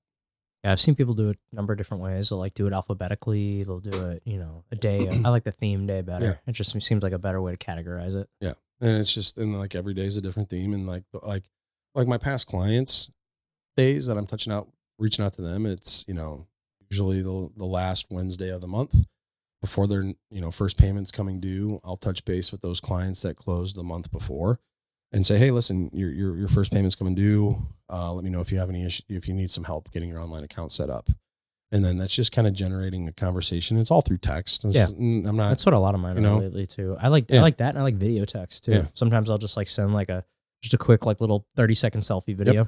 Yeah, I've seen people do it a number of different ways. They'll like do it alphabetically. They'll do it, a day. I like the theme day better. Yeah. It just seems like a better way to categorize it. Yeah. And it's just, and like every day is a different theme. And like my past clients days that I'm reaching out to them, it's, usually the last Wednesday of the month before their, first payments coming due. I'll touch base with those clients that closed the month before and say, hey, listen, your first payment's coming due. Let me know if you have any issue, if you need some help getting your online account set up. And then that's just kind of generating a conversation. It's all through text. I'm not. That's what a lot of mine are lately too. I like that, and I like video text too. Yeah. Sometimes I'll just like send like just a quick like little 30-second selfie video.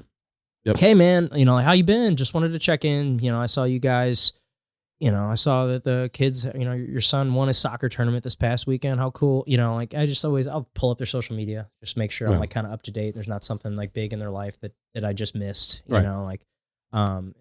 Yep. Hey man, like, how you been? Just wanted to check in. I saw you guys. I saw that the kids, your son won his soccer tournament this past weekend. How cool. Like I'll pull up their social media, just make sure I'm like kind of up to date. There's not something like big in their life that I just missed, and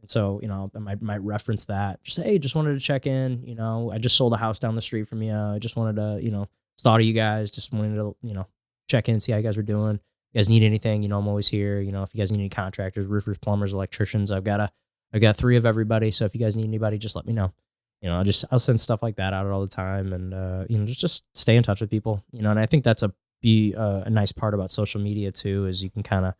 so, I might reference that. Just say, hey, just wanted to check in. I just sold a house down the street from you. I just wanted to, thought of you guys. Just wanted to, check in, see how you guys were doing. You guys need anything, I'm always here. If you guys need any contractors, roofers, plumbers, electricians, I've got 3 of everybody. So if you guys need anybody, just let me know. I'll send stuff like that out all the time, and just stay in touch with people. And I think that's a nice part about social media too, is you can kind of,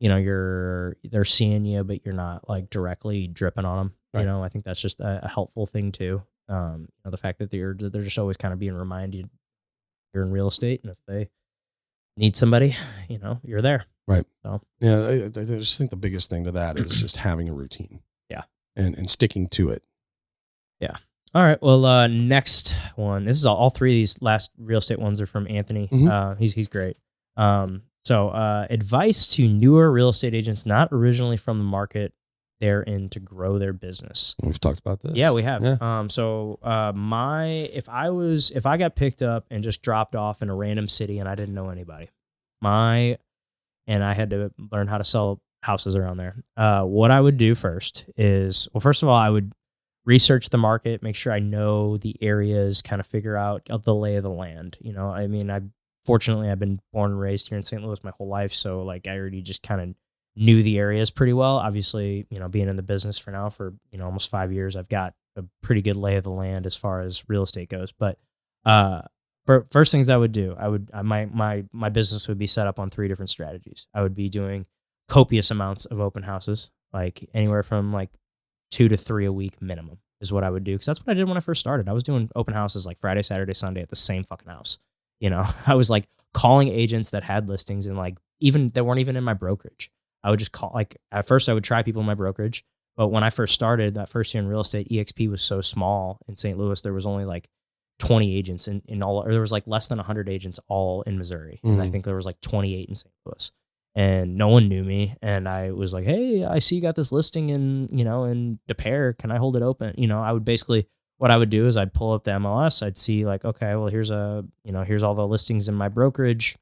they're seeing you, but you're not like directly dripping on them. Right. I think that's just a helpful thing too. The fact that they're just always kind of being reminded you're in real estate, and if they need somebody, you're there. Right. So yeah, I just think the biggest thing to that is just having a routine. Yeah. And sticking to it. Yeah. All right. Well, next one. This is all 3 of these last real estate ones are from Anthony. Mm-hmm. He's great. So advice to newer real estate agents not originally from the market they're in to grow their business. We've talked about this. Yeah, we have. Yeah. If I got picked up and just dropped off in a random city and I didn't know anybody, and I had to learn how to sell houses around there, what I would do first is, first of all, I would research the market, make sure I know the areas, kind of figure out the lay of the land. Fortunately, I've been born and raised here in St. Louis my whole life. So like I already just kind of knew the areas pretty well. Obviously, being in the business for now for, almost 5 years, I've got a pretty good lay of the land as far as real estate goes. But for first things I would do, my business would be set up on 3 different strategies. I would be doing copious amounts of open houses, like anywhere from like 2 to 3 a week minimum is what I would do. Cause that's what I did when I first started. I was doing open houses like Friday, Saturday, Sunday at the same fucking house. I was like calling agents that had listings and like that weren't even in my brokerage. I would just call, like at first I would try people in my brokerage, but when I first started that first year in real estate, EXP was so small in St. Louis. There was only like 20 agents in all, or there was like less than 100 agents all in Missouri. Mm-hmm. And I think there was like 28 in St. Louis. And no one knew me. And I was like, hey, I see you got this listing in De Pere. Can I hold it open? I would basically, what I would do is I'd pull up the MLS. I'd see like, okay, well, here's all the listings in my brokerage.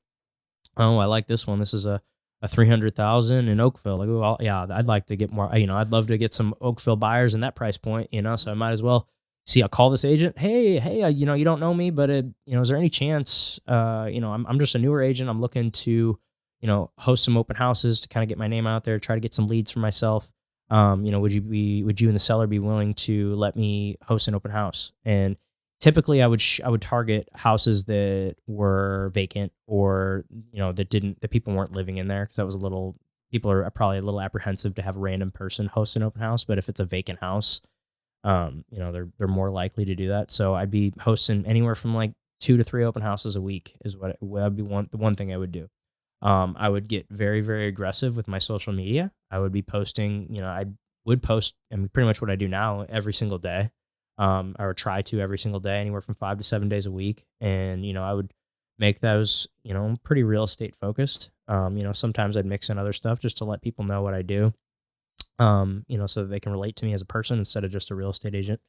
Oh, I like this one. This is a 300,000 in Oakville. Like, well, yeah, I'd like to get more, I'd love to get some Oakville buyers in that price point, so I might as well see, I'll call this agent. Hey, you don't know me, but is there any chance, I'm just a newer agent. I'm looking to, host some open houses to kind of get my name out there, try to get some leads for myself. Would you and the seller be willing to let me host an open house? And typically I would target houses that were vacant or, that people weren't living in there. Cause that was people are probably a little apprehensive to have a random person host an open house. But if it's a vacant house, they're more likely to do that. So I'd be hosting anywhere from like 2 to 3 open houses a week is what would be the one thing I would do. I would get very, very aggressive with my social media. I would be posting, I would post, pretty much what I do now every single day. Or try to every single day, anywhere from 5 to 7 days a week. And, I would make those, pretty real estate focused. Sometimes I'd mix in other stuff just to let people know what I do, so that they can relate to me as a person instead of just a real estate agent.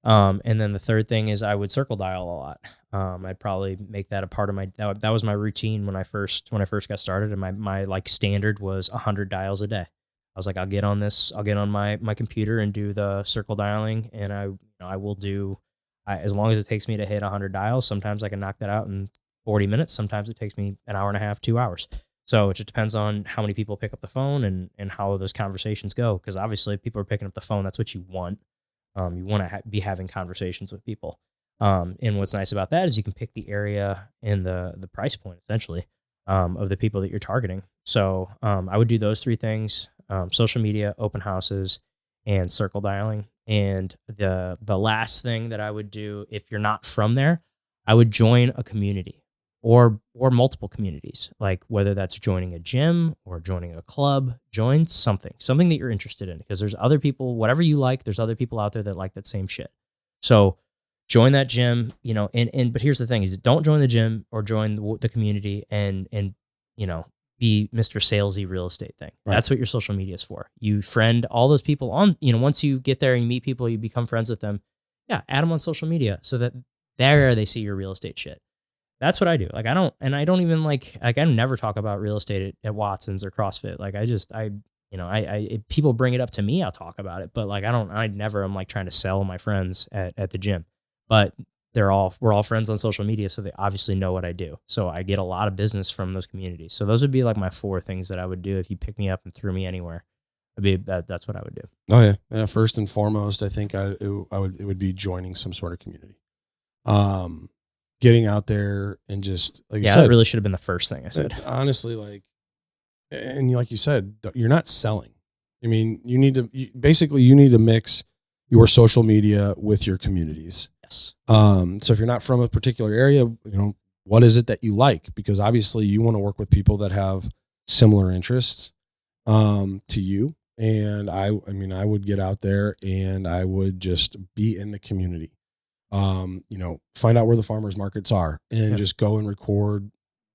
And then the third thing is I would circle dial a lot. I'd probably make that a part of that was my routine when I first got started. And my like standard was 100 dials a day. I was like, I'll get on my computer and do the circle dialing. And I will do, as long as it takes me to hit 100 dials. Sometimes I can knock that out in 40 minutes. Sometimes it takes me an hour and a half, 2 hours. So it just depends on how many people pick up the phone and how those conversations go. Because obviously if people are picking up the phone, that's what you want. You want to be having conversations with people. And what's nice about that is you can pick the area and the price point essentially of the people that you're targeting. So I would do those three things: social media, open houses, and circle dialing. And the last thing that I would do, if you're not from there, I would join a community or multiple communities, like whether that's joining a gym or joining a club. Join something that you're interested in, because there's other people, whatever you like, there's other people out there that like that same shit. So join that gym, but here's the thing is, don't join the gym or join the community and be Mr. Salesy real estate thing. Right. That's what your social media is for. You friend all those people on, once you get there and you meet people, you become friends with them. Yeah. Add them on social media so that there they see your real estate shit. That's what I do. Like, I don't even I never talk about real estate at Watson's or CrossFit. Like if people bring it up to me, I'll talk about it. But I never am like trying to sell my friends at the gym, but we're all friends on social media. So they obviously know what I do. So I get a lot of business from those communities. So those would be like my 4 things that I would do if you pick me up and threw me anywhere. That's what I would do. Oh yeah. First and foremost, I think it would be joining some sort of community. Getting out there and just like you said, that really should have been the first thing I said. Honestly, like you said, you're not selling. I mean, you need to mix your social media with your communities. Yes. So if you're not from a particular area, what is it that you like? Because obviously you want to work with people that have similar interests to you. And I would get out there and I would just be in the community. Find out where the farmers markets are and just go and record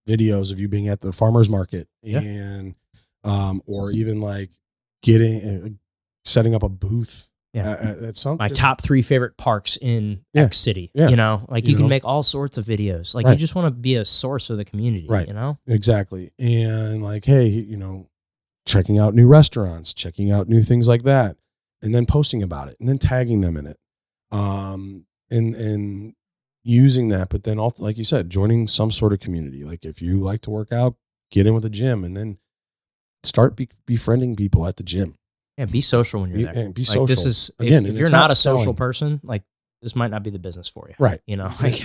videos of you being at the farmers market and, or even like setting up a booth at something. My top 3 favorite parks in X city, you can make all sorts of videos. Like you just want to be a source of the community, right? Exactly. And like, hey, checking out new restaurants, checking out new things like that, and then posting about it and then tagging them in it. And using that, but then also, like you said, joining some sort of community. Like if you like to work out, get in with a gym and then start befriending people at the gym. Yeah, be social when you're there. And be social. This is, if you're not a social person, like this might not be the business for you. Right.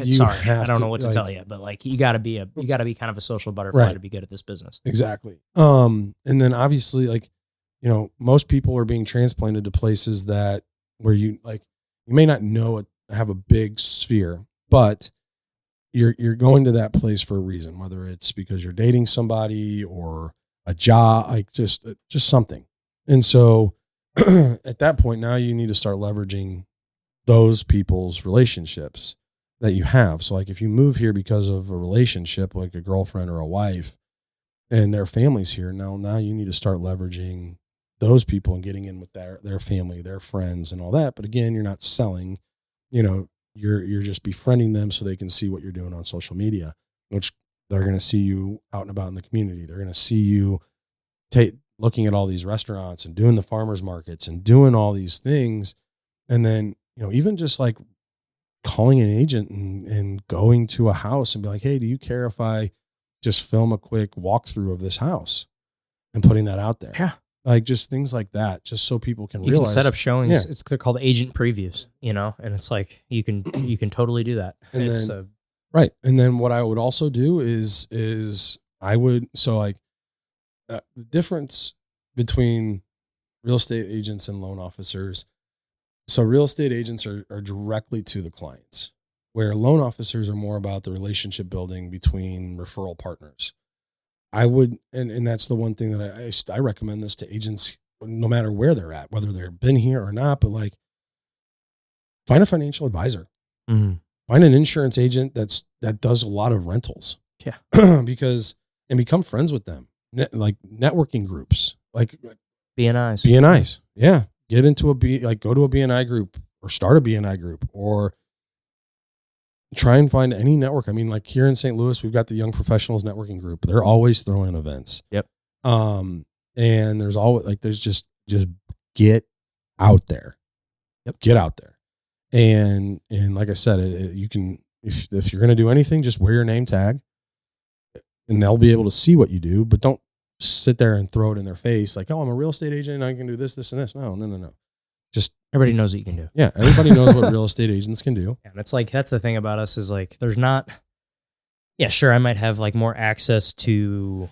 Sorry, I don't know what to tell you, but like you gotta be kind of a social butterfly to be good at this business. Exactly. And then obviously most people are being transplanted to places where you may not have a big sphere, but you're going to that place for a reason, whether it's because you're dating somebody or a job, like just something. And so at that point, now you need to start leveraging those people's relationships that you have. So like if you move here because of a relationship, like a girlfriend or a wife, and their family's here, now you need to start leveraging those people and getting in with their family, their friends and all that. But again, you're not selling. You're just befriending them so they can see what you're doing on social media, which they're going to see you out and about in the community. They're going to see you looking at all these restaurants and doing the farmers markets and doing all these things. And then, even just like calling an agent and going to a house and be like, hey, do you care if I just film a quick walkthrough of this house and putting that out there? Yeah. Like just things like that, just so people can realize. You can set up showings. They're called agent previews, and it's like you can totally do that. And right. And then what I would also do is the difference between real estate agents and loan officers. So real estate agents are directly to the clients, where loan officers are more about the relationship building between referral partners. I would, and that's the one thing that I recommend this to agents, no matter where they're at, whether they've been here or not, but like find a financial advisor, find an insurance agent that does a lot of rentals. Yeah. And become friends with them. Like networking groups, like BNIs. Yeah. Get into go to a BNI group, or start a BNI group, or try and find any network. I mean, like here in St. Louis, we've got the Young Professionals Networking Group. They're always throwing events. Yep. And there's always like, there's just get out there. Yep. Get out there. And like I said, you can, if you're going to do anything, just wear your name tag and they'll be able to see what you do, but don't sit there and throw it in their face. Like, oh, I'm a real estate agent. I can do this, this, and this. No. Just everybody knows what you can do. Yeah. Everybody knows what real estate agents can do. And it's like, that's the thing about us is like, there's not, yeah, sure. I might have like more access to,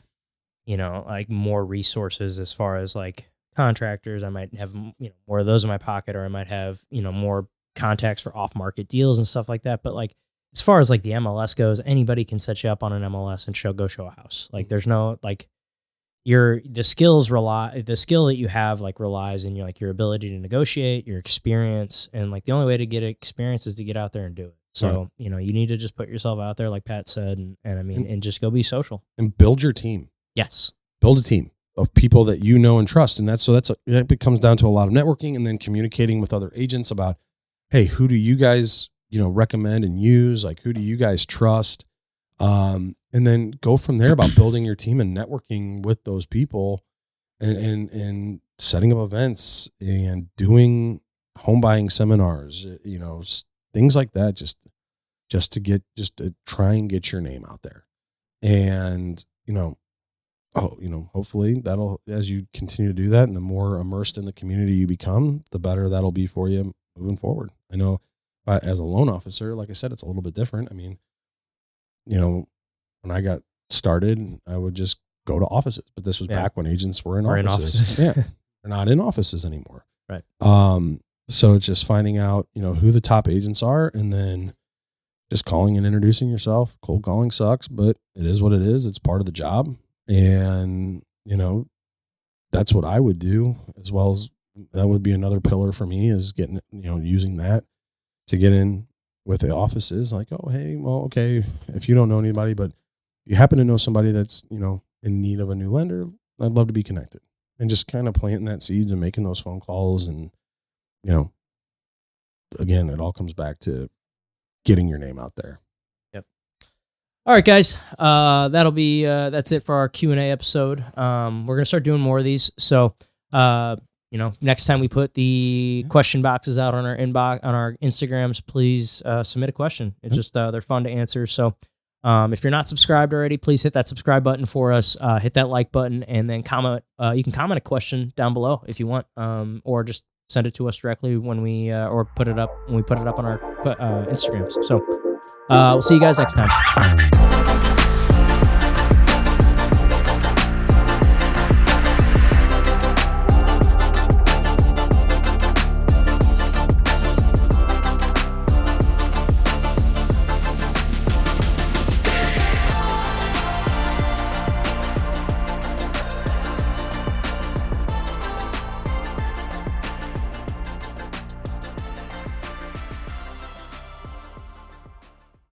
you know, like more resources as far as like contractors. I might have, you know, more of those in my pocket, or I might have, you know, more contacts for off market deals and stuff like that. But like, as far as like the MLS goes, anybody can set you up on an MLS and go show a house. Like there's no, like the skill that you have like relies in your ability to negotiate, your experience. And like the only way to get experience is to get out there and do it. So, you know, you need to just put yourself out there, like Pat said, and I mean, and just go be social and build your team. Yes. Build a team of people that you know and trust. And that comes down to a lot of networking and then communicating with other agents about, hey, who do you guys, you know, recommend and use? Like, who do you guys trust? And then go from there about building your team and networking with those people and setting up events and doing home buying seminars, you know, things like that, just to try and get your name out there. And, you know, hopefully that'll, as you continue to do that and the more immersed in the community you become, the better that'll be for you moving forward. I know as a loan officer, like I said, it's a little bit different. I mean, you know, when I got started, I would just go to offices, but this was back when agents were in offices. Yeah. They're not in offices anymore. Right. So it's just finding out, you know, who the top agents are and then just calling and introducing yourself. Cold calling sucks, but it is what it is. It's part of the job. And, you know, that's what I would do, as well as that would be another pillar for me, is getting, you know, using that to get in with the offices. Like, oh, hey, well, okay, if you don't know anybody, but you happen to know somebody that's, you know, in need of a new lender, I'd love to be connected. And just kind of planting that seeds and making those phone calls. And, you know, again, it all comes back to getting your name out there. Yep. All right, guys. That'll be that's it for our Q&A episode. We're gonna start doing more of these. So, you know, next time we put the question boxes out on our inbox on our Instagrams, please submit a question. It's just they're fun to answer. So, if you're not subscribed already, please hit that subscribe button for us. Hit that like button, and then comment. You can comment a question down below if you want, or just send it to us directly when we or put it up on our Instagrams. So we'll see you guys next time.